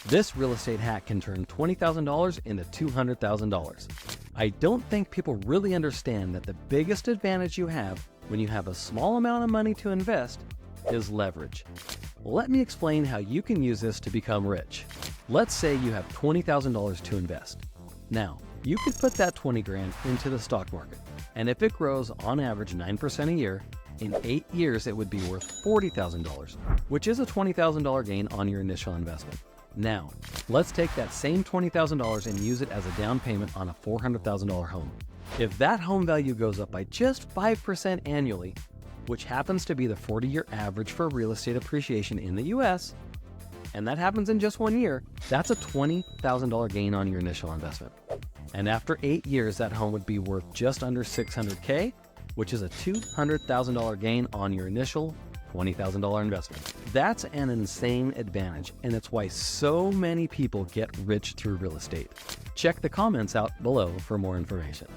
This real estate hack can turn $20,000 into $200,000. I don't think people really understand that the biggest advantage you have when you have a small amount of money to invest is leverage. Let me explain how you can use this to become rich. Let's say you have $20,000 to invest. Now, you could put that 20 grand into the stock market, and if it grows on average 9% a year, in 8 years it would be worth $40,000, which is a $20,000 gain on your initial investment. Now, let's take that same $20,000 and use it as a down payment on a $400,000 home. If that home value goes up by just 5% annually, which happens to be the 40-year average for real estate appreciation in the US, and that happens in just 1 year, that's a $20,000 gain on your initial investment. And after 8 years, that home would be worth just under $600K, which is a $200,000 gain on your initial $20,000 investment. That's an insane advantage, and it's why so many people get rich through real estate. Check the comments out below for more information.